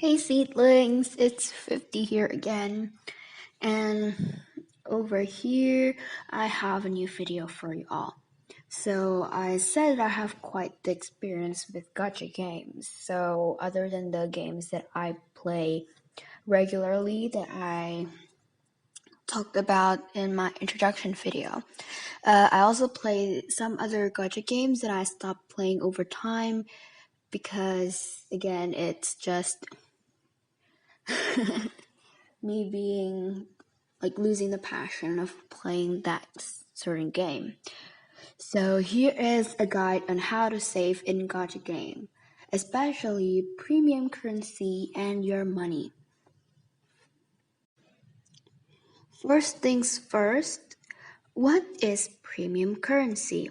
Hey Seedlings, it's 50 here again, and over here I have a new video for you all. So I said I have quite the experience with Gacha Games, so other than the games that I play regularly that I talked about in my introduction video, I also play some other Gacha games that I stopped playing over time because again it's just me being losing the passion of playing that certain game. So here is a guide on how to save in Gacha game, especially premium currency and your money. First things first, what is premium currency?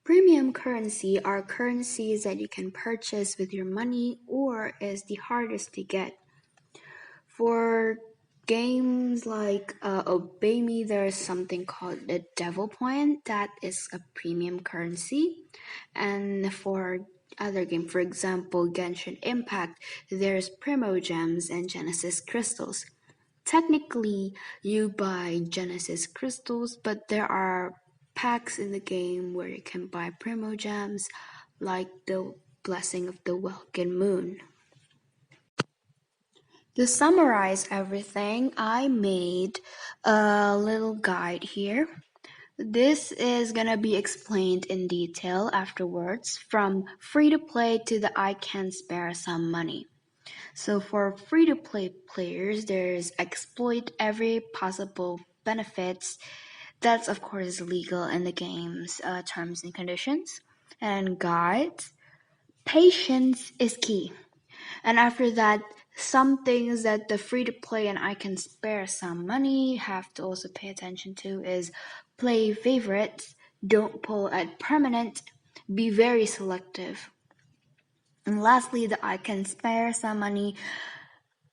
Premium currency are currencies that you can purchase with your money or is the hardest to get. For games like Obey Me, there's something called the Devil Point that is a premium currency. And for other games, for example, Genshin Impact, there's Primo Gems and Genesis Crystals. Technically, you buy Genesis Crystals, but there are packs in the game where you can buy Primo Gems, like the Blessing of the Welkin Moon. To summarize everything, I made a little guide here. This is gonna be explained in detail afterwards, from free to play to the I can spare some money. So for free to play players, there's exploit every possible benefits. That's of course legal in the game's terms and conditions. And guides, patience is key. And after that, some things that the free to play and I can spare some money have to also pay attention to is play favorites, don't pull at permanent, be very selective. And lastly, the I can spare some money.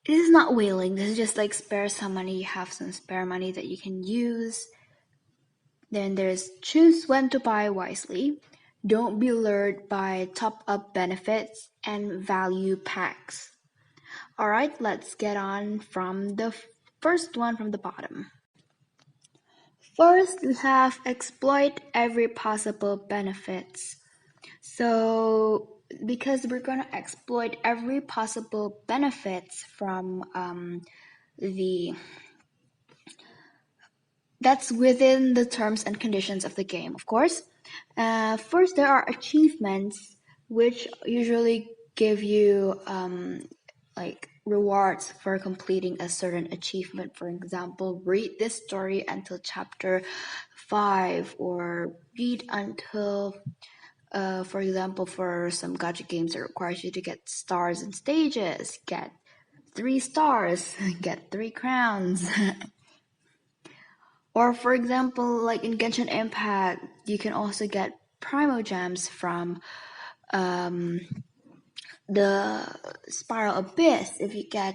This is not whaling, this is just like spare some money, you have some spare money that you can use. Then there's choose when to buy wisely, don't be lured by top up benefits and value packs. Alright, let's get on from the first one from the bottom. First, we have exploit every possible benefits. So, because we're going to exploit every possible benefits from that's within the terms and conditions of the game, of course. First, there are achievements which usually give you rewards for completing a certain achievement. For example, read this story until chapter 5, or read until, for example, for some gacha games, it requires you to get stars and stages, get 3 stars, get 3 crowns. Or for example, like in Genshin Impact, you can also get Primo Gems from the Spiral Abyss. If you get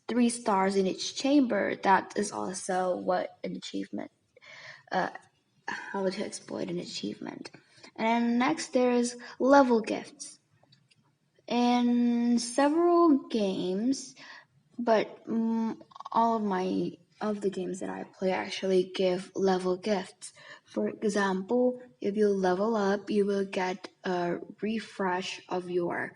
3 stars in each chamber, that is also what an achievement, how to exploit an achievement. And next there's level gifts. In several games, but all of the games that I play actually give level gifts. For example, if you level up, you will get a refresh of your,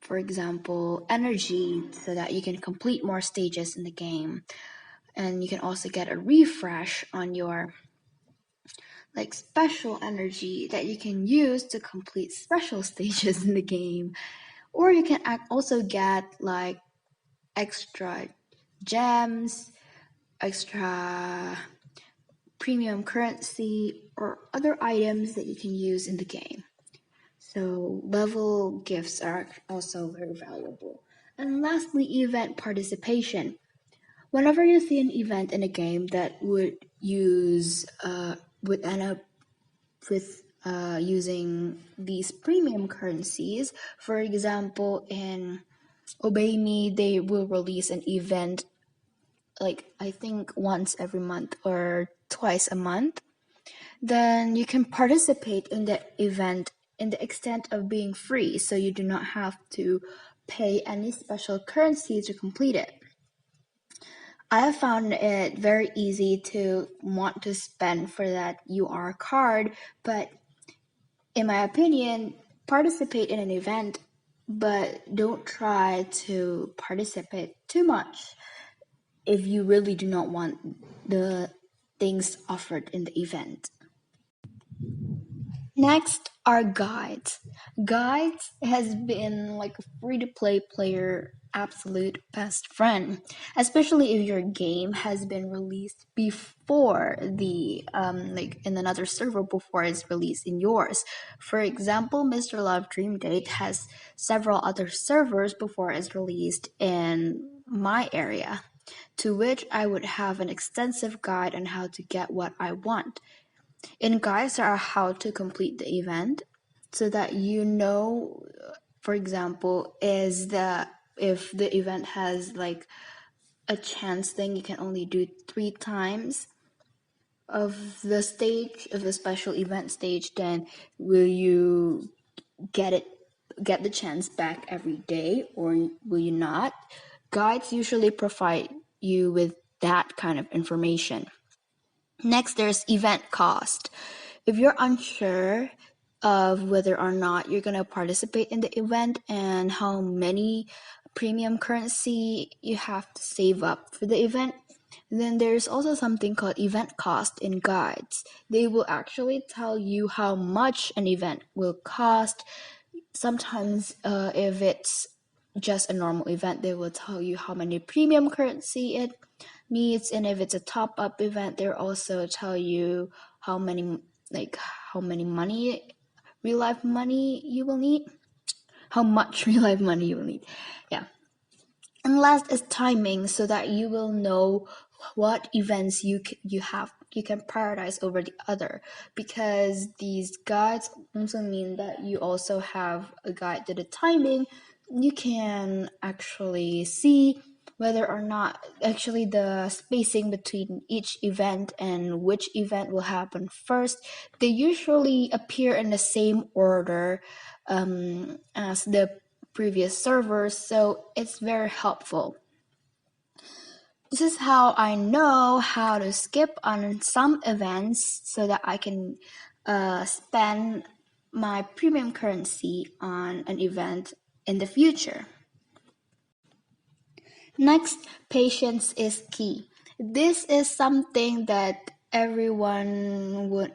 for example, energy, so that you can complete more stages in the game. And you can also get a refresh on your special energy that you can use to complete special stages in the game. Or you can also get extra gems, extra premium currency, or other items that you can use in the game. So level gifts are also very valuable. And lastly, event participation. Whenever you see an event in a game that would end up with using these premium currencies, for example, in Obey Me, they will release an event I think once every month or twice a month. Then you can participate in the event in the extent of being free, so you do not have to pay any special currency to complete it. I have found it very easy to want to spend for that UR card, but in my opinion, participate in an event, but don't try to participate too much if you really do not want the things offered in the event. Next are guides. Guides has been like a free-to-play player absolute best friend, especially if your game has been released before the like in another server before it's released in yours. For example, Mr. Love Dream Date has several other servers before it's released in my area, to which I would have an extensive guide on how to get what I want. In guides, there are how to complete the event so that you know, for example, if the event has like a chance thing, you can only do 3 times of the special event stage, then will you get the chance back every day, or will you not? Guides usually provide you with that kind of information. Next, there's event cost. If you're unsure of whether or not you're going to participate in the event and how many premium currency you have to save up for the event, then there's also something called event cost in guides. They will actually tell you how much an event will cost. Sometimes, if it's just a normal event, they will tell you how many premium currency it needs, and if it's a top-up event, they'll also tell you how many money, real life money you will need, how much real life money you will need. Yeah. And last is timing, so that you will know what events you can prioritize over the other, because these guides also mean that you also have a guide to the timing. You can actually see whether or not actually the spacing between each event and which event will happen first. They usually appear in the same order as the previous servers, so it's very helpful. This is how I know how to skip on some events so that I can spend my premium currency on an event in the future. Next, patience is key. This is something that everyone would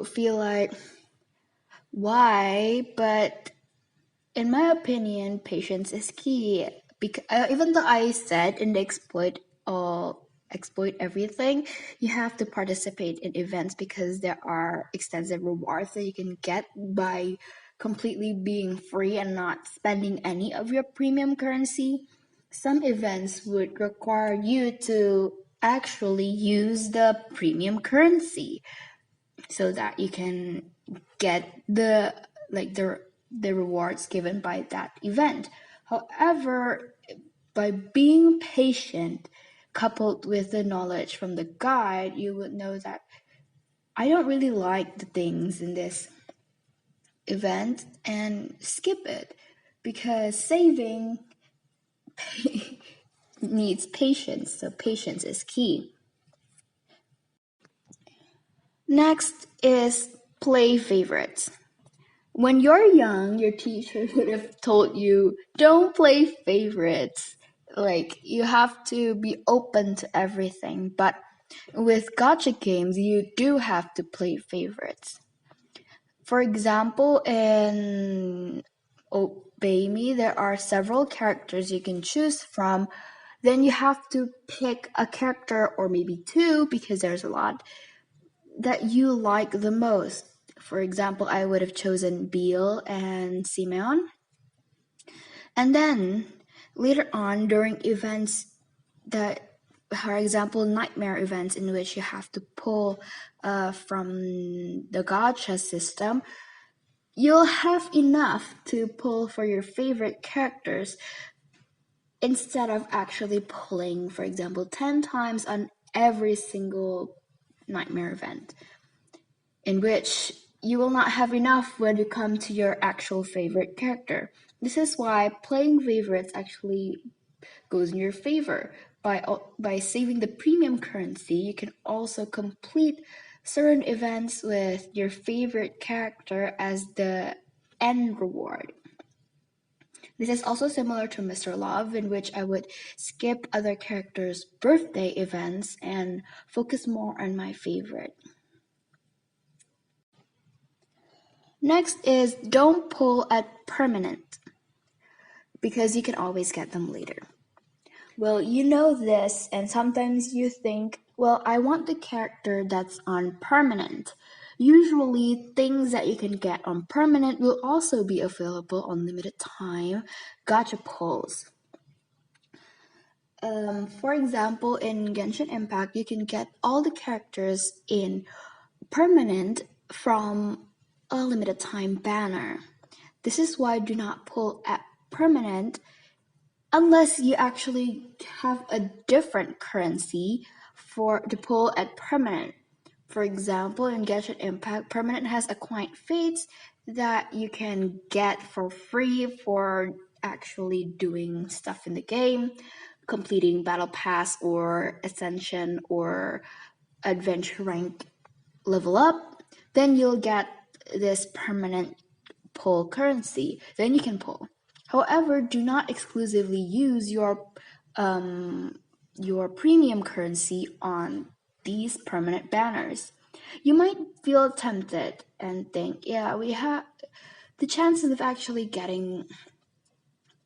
feel like, why? But in my opinion, patience is key. Because even though I said in the exploit everything, you have to participate in events because there are extensive rewards that you can get by completely being free and not spending any of your premium currency. Some events would require you to actually use the premium currency so that you can get the rewards given by that event. However, by being patient coupled with the knowledge from the guide, you would know that I don't really like the things in this event and skip it, because saving needs patience, so patience is key. Next is play favorites. When you're young, your teacher would have told you, don't play favorites. Like, you have to be open to everything. But with Gacha games, you do have to play favorites. For example, in Obey Me, there are several characters you can choose from. Then you have to pick a character, or maybe two, because there's a lot, that you like the most. For example, I would have chosen Beale and Simeon. And then later on, during events that, for example, nightmare events in which you have to pull from the gacha system, you'll have enough to pull for your favorite characters instead of actually pulling, for example, 10 times on every single nightmare event, in which you will not have enough when you come to your actual favorite character. This is why playing favorites actually goes in your favor. By saving the premium currency, you can also complete certain events with your favorite character as the end reward. This is also similar to Mr. Love, in which I would skip other characters' birthday events and focus more on my favorite. Next is don't pull at permanent, because you can always get them later. Well, you know this, and sometimes you think, well, I want the character that's on permanent. Usually, things that you can get on permanent will also be available on limited time gacha pulls. For example, in Genshin Impact, you can get all the characters in permanent from a limited time banner. This is why do not pull at permanent unless you actually have a different currency for to pull at permanent. For example, in Genshin Impact, permanent has acquired fates that you can get for free for actually doing stuff in the game, completing battle pass or ascension or adventure rank level up. Then you'll get this permanent pull currency. Then you can pull. However, do not exclusively use your premium currency on these permanent banners. You might feel tempted and think, yeah, we have the chances of actually getting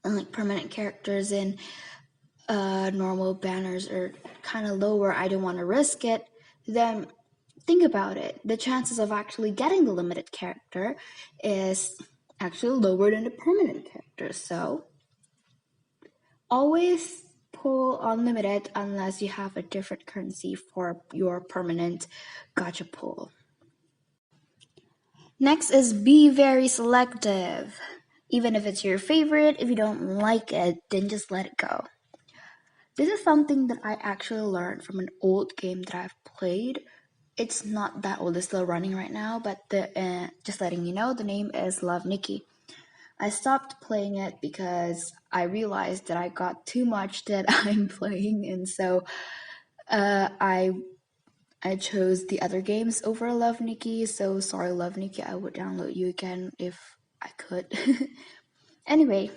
like permanent characters in normal banners are kind of lower. I don't want to risk it. Then think about it. The chances of actually getting the limited character is actually lower than the permanent character. So always pull unlimited unless you have a different currency for your permanent gacha pull. Next is be very selective. Even if it's your favorite, if you don't like it, then just let it go. This is something that I actually learned from an old game that I've played. It's not that old, it's still running right now, but just letting you know, the name is Love Nikki. I stopped playing it because I realized that I got too much that I'm playing, and so I chose the other games over Love Nikki. So sorry, Love Nikki, I would download you again if I could. Anyway,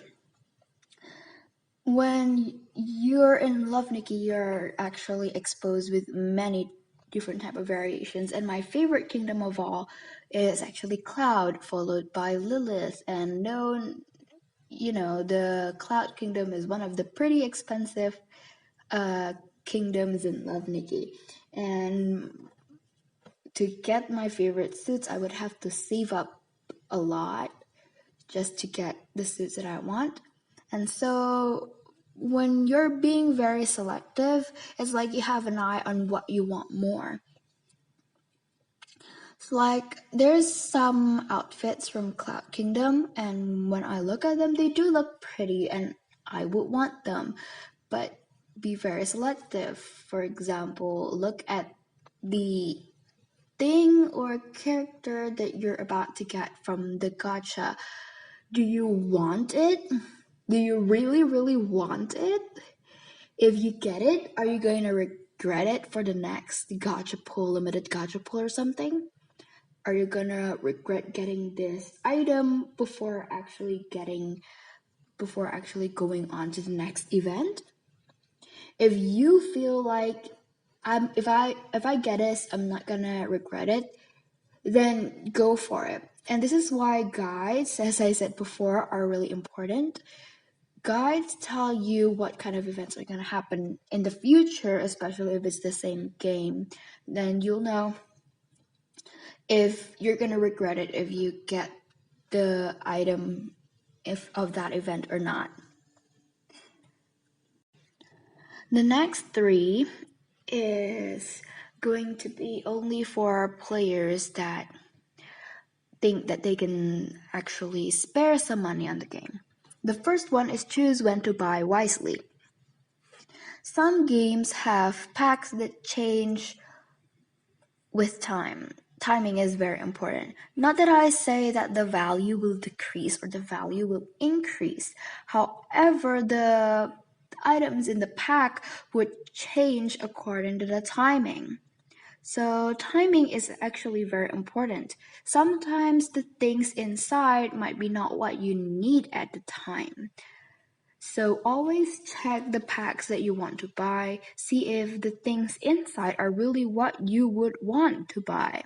when you're in Love Nikki, you're actually exposed with many different type of variations, and my favorite kingdom of all is actually Cloud, followed by Lilith, and known, the Cloud Kingdom is one of the pretty expensive kingdoms in Love Nikki, and to get my favorite suits, I would have to save up a lot just to get the suits that I want. And so when you're being very selective, it's like you have an eye on what you want more. It's like there's some outfits from Cloud Kingdom, and when I look at them, they do look pretty and I would want them, but be very selective. For example, look at the thing or character that you're about to get from the gacha. Do you want it? Do you really, really want it? If you get it, are you going to regret it for the next gacha pull, limited gacha pull or something? Are you gonna regret getting this item before actually going on to the next event? If you feel like if I get this, I'm not gonna regret it, then go for it. And this is why guides, as I said before, are really important. Guides tell you what kind of events are going to happen in the future, especially if it's the same game. Then you'll know if you're going to regret it if you get the item of that event or not. The next three is going to be only for players that think that they can actually spare some money on the game. The first one is choose when to buy wisely. Some games have packs that change with time. timing is very important. Not that I say that the value will decrease or the value will increase. However, the items in the pack would change according to the timing. So timing is actually very important. Sometimes the things inside might be not what you need at the time. So always check the packs that you want to buy. See if the things inside are really what you would want to buy.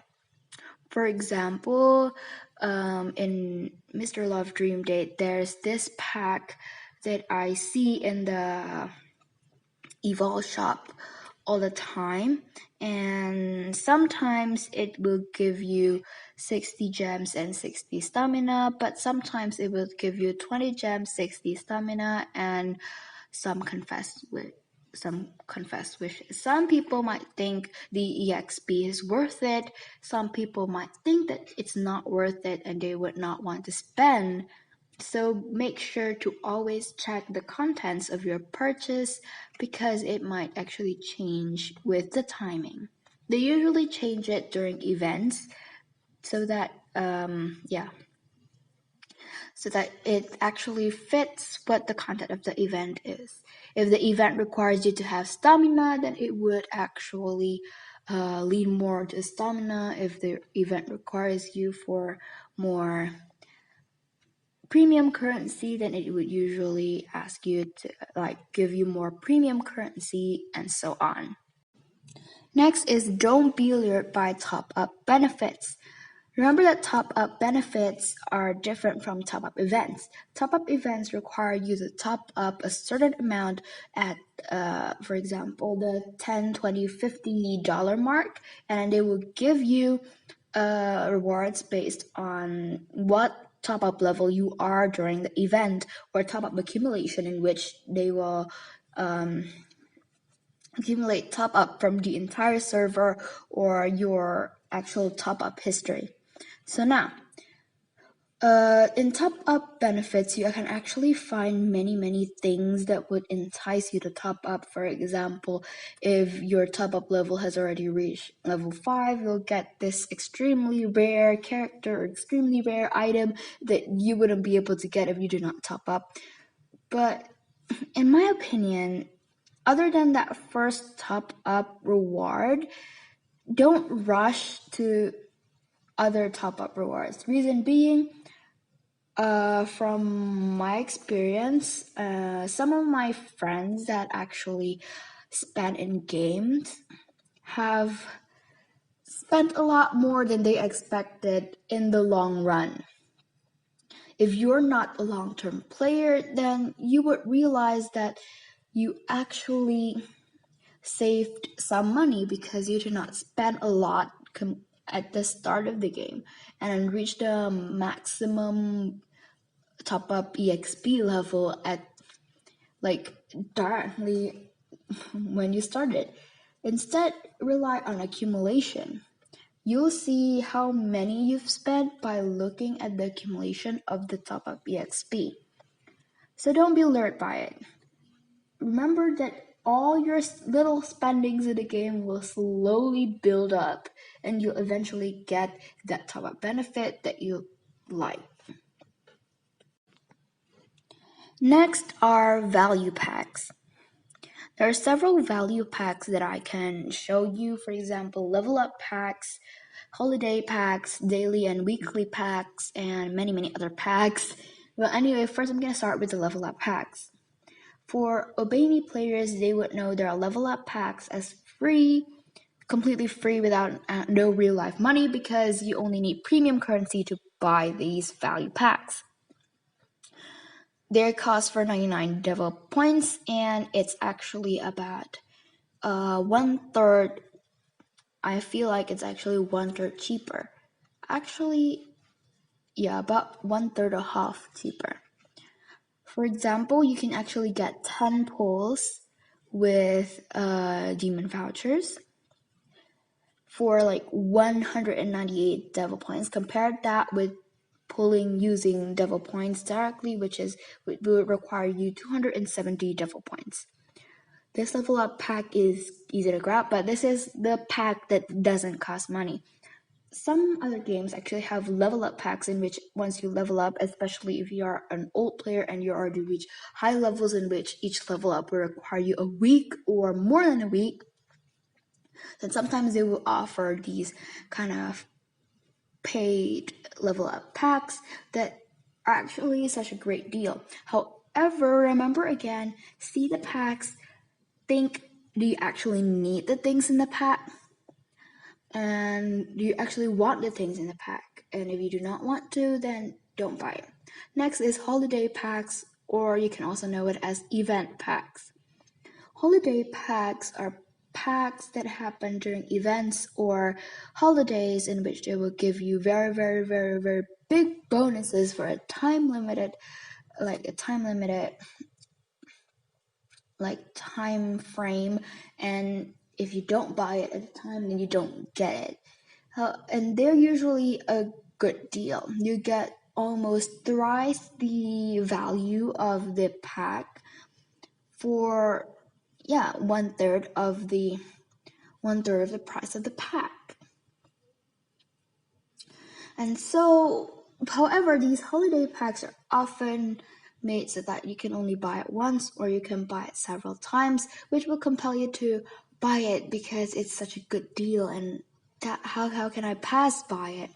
For example, in Mr. Love Dream Date, there's this pack that I see in the Evolve shop all the time, and sometimes it will give you 60 gems and 60 stamina, but sometimes it will give you 20 gems, 60 stamina, and some confessed wishes. Some people might think the EXP is worth it. Some people might think that it's not worth it and they would not want to spend. So make sure to always check the contents of your purchase because it might actually change with the timing. They usually change it during events so that so that it actually fits what the content of the event is. If the event requires you to have stamina, then it would actually lean more to stamina. If the event requires you for more premium currency, then it would usually ask you to give you more premium currency and so on. Next is don't be lured by top-up benefits. Remember that top-up benefits are different from top-up events. Top-up events require you to top up a certain amount at, for example, the $10, $20, $50 mark, and they will give you rewards based on what top-up level you are during the event, or top-up accumulation in which they will accumulate top-up from the entire server or your actual top-up history. So now, in top-up benefits, you can actually find many things that would entice you to top up. For example, if your top-up level has already reached level 5, you'll get this extremely rare character or extremely rare item that you wouldn't be able to get if you do not top up. But in my opinion, other than that first top-up reward, don't rush to other top-up rewards. Reason being, from my experience, some of my friends that actually spent in games have spent a lot more than they expected in the long run. If you're not a long-term player, then you would realize that you actually saved some money because you did not spend a lot at the start of the game and reach the maximum top up EXP level at directly when you started. Instead, rely on accumulation. You'll see how many you've spent by looking at the accumulation of the top up EXP. So don't be lured by it. Remember that all your little spendings in the game will slowly build up and you'll eventually get that top up benefit that you like. Next are value packs. There are several value packs that I can show you. For example, level up packs, holiday packs, daily and weekly packs, and many other packs. But anyway, first I'm going to start with the level up packs. For Obey Me players, they would know there are level up packs as free, completely free without no real life money because you only need premium currency to buy these value packs. Their cost for 99 devil points, and it's actually about 1/3. I feel like it's actually 1/3 cheaper. Actually, yeah, about 1/3 or half cheaper. For example, you can actually get 10 pulls with demon vouchers for like 198 devil points. Compare that with pulling using devil points directly, which will require you 270 devil points. This level up pack is easy to grab, but this is the pack that doesn't cost money. some other games actually have level up packs in which once you level up, especially if you are an old player and you already reach high levels in which each level up will require you a week or more than a week, then sometimes they will offer these kind of paid level up packs that are actually such a great deal. However, remember again, see the packs, think, do you actually need the things in the pack? And do you actually want the things in the pack? And if you do not want to, then don't buy it. Next is holiday packs, or you can also know it as event packs. Holiday packs are packs that happen during events or holidays in which they will give you very, very, very, very big bonuses for a time limited, time frame. And if you don't buy it at the time, then you don't get it. And they're usually a good deal. You get almost thrice the value of the pack for one third of the price of the pack. And so, however, these holiday packs are often made so that you can only buy it once or you can buy it several times, which will compel you to buy it because it's such a good deal. And how can I pass by it?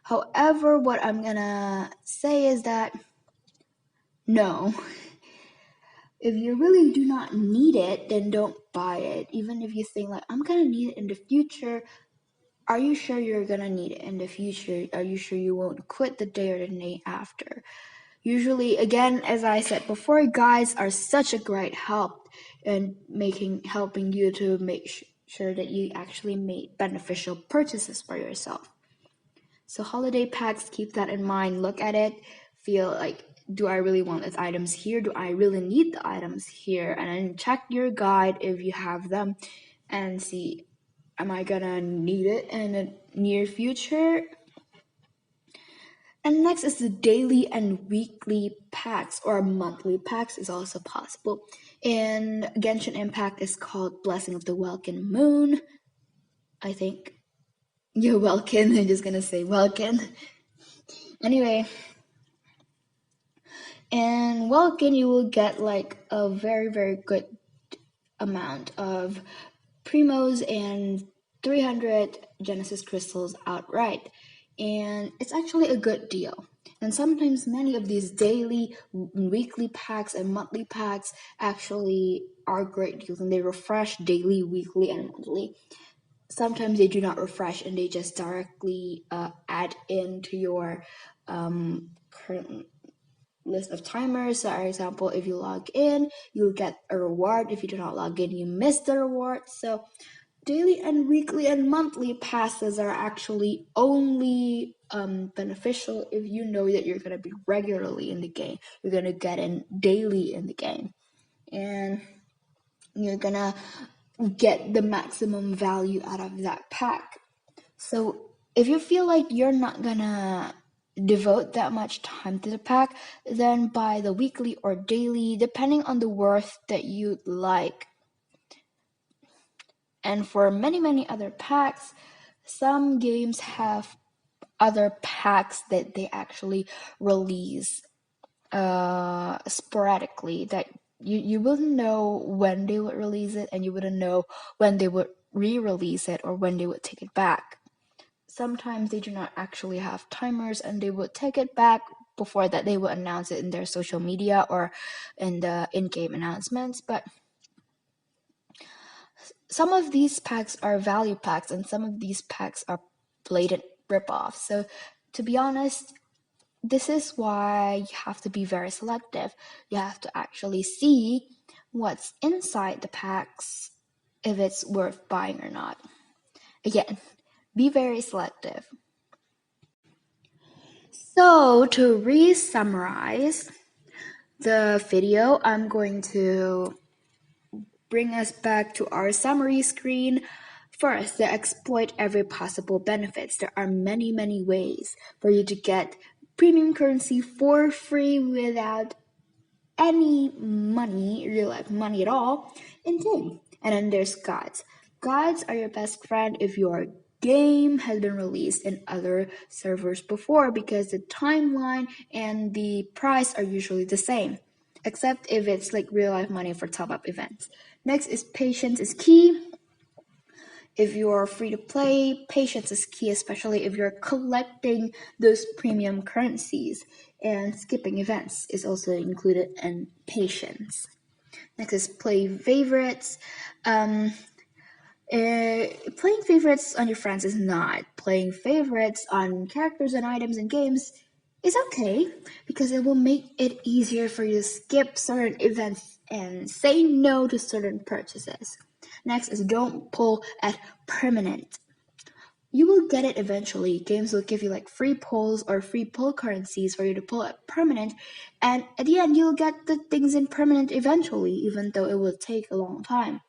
However, what I'm gonna say is that no. If you really do not need it, then don't buy it. Even if you think like I'm gonna need it in the future, are you sure you're gonna need it in the future? Are you sure you won't quit the day or the day after? Usually, again, as I said before, guides are such a great help in helping you to make sure that you actually make beneficial purchases for yourself. So holiday packs, keep that in mind. Look at it, feel like, do I really want these items here? Do I really need the items here? And then check your guide if you have them and see, am I gonna need it in the near future? And next is the daily and weekly packs, or monthly packs is also possible. In Genshin Impact is called Blessing of the Welkin Moon, I think. You're Welkin, I'm just gonna say Welkin. Anyway, in Welkin you will get like a very, very good amount of Primos and 300 Genesis crystals outright. And it's actually a good deal. And sometimes many of these daily, weekly packs and monthly packs actually are great deals, and they refresh daily, weekly, and monthly. Sometimes they do not refresh and they just directly add into your current list of timers. So, for example, if you log in, you'll get a reward. If you do not log in, you miss the reward. So daily and weekly and monthly passes are actually only beneficial if you know that you're going to be regularly in the game. You're going to get in daily in the game. And you're going to get the maximum value out of that pack. So if you feel like you're not going to devote that much time to the pack, then buy the weekly or daily, depending on the worth that you like. And for many, many other packs, some games have other packs that they actually release sporadically that you wouldn't know when they would release it, and you wouldn't know when they would re-release it or when they would take it back. Sometimes they do not actually have timers and they would take it back. Before that, they would announce it in their social media or in the in-game announcements. But some of these packs are value packs and some of these packs are blatant ripoffs. So to be honest, this is why you have to be very selective. You have to actually see what's inside the packs, if it's worth buying or not. Again, be very selective. So to re-summarize the video, I'm going to bring us back to our summary screen. First, to exploit every possible benefits. There are many, many ways for you to get premium currency for free without any money, real life money at all, in game. And then there's guides. Guides are your best friend if you're game has been released in other servers before, because the timeline and the price are usually the same, except if it's like real life money for top up events. Next is patience is key. If you're free to play, patience is key, especially if you're collecting those premium currencies. And skipping events is also included in patience. Next is play favorites. Playing favorites on your friends is not. Playing favorites on characters and items and games is okay, because it will make it easier for you to skip certain events and say no to certain purchases. Next is don't pull at permanent. You will get it eventually. Games will give you like free pulls or free pull currencies for you to pull at permanent, and at the end you'll get the things in permanent eventually, even though it will take a long time.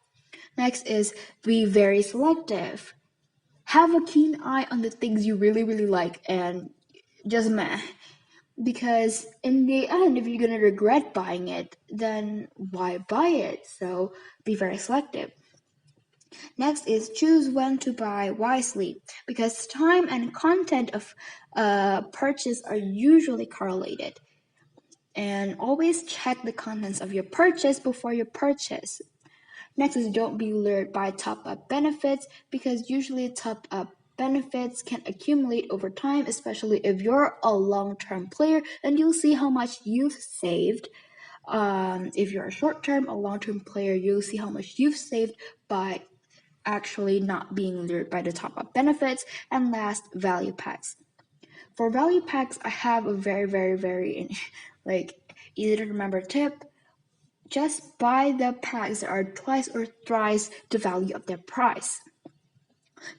Next is be very selective. Have a keen eye on the things you really, really like and just meh. Because in the end, if you're going to regret buying it, then why buy it? So be very selective. Next is choose when to buy wisely, because time and content of purchase are usually correlated. And always check the contents of your purchase before you purchase. Next is don't be lured by top-up benefits, because usually top-up benefits can accumulate over time, especially if you're a long-term player, and you'll see how much you've saved. If you're a short-term or long-term player, you'll see how much you've saved by actually not being lured by the top-up benefits. And last, value packs. For value packs, I have a very, very, very easy to remember tip. Just buy the packs that are twice or thrice the value of their price.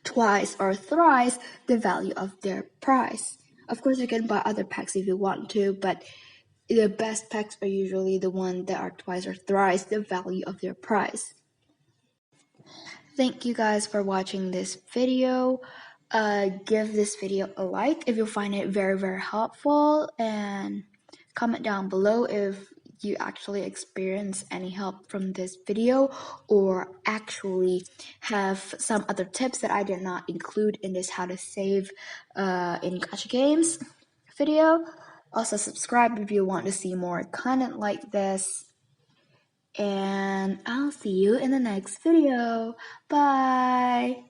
Twice or thrice the value of their price. Of course, you can buy other packs if you want to, but the best packs are usually the ones that are twice or thrice the value of their price. Thank you guys for watching this video. Give this video a like if you find it very, very helpful, and comment down below if you actually experience any help from this video, or actually have some other tips that I did not include in this how to save in Gacha Games video. Also subscribe if you want to see more content like this, and I'll see you in the next video. Bye!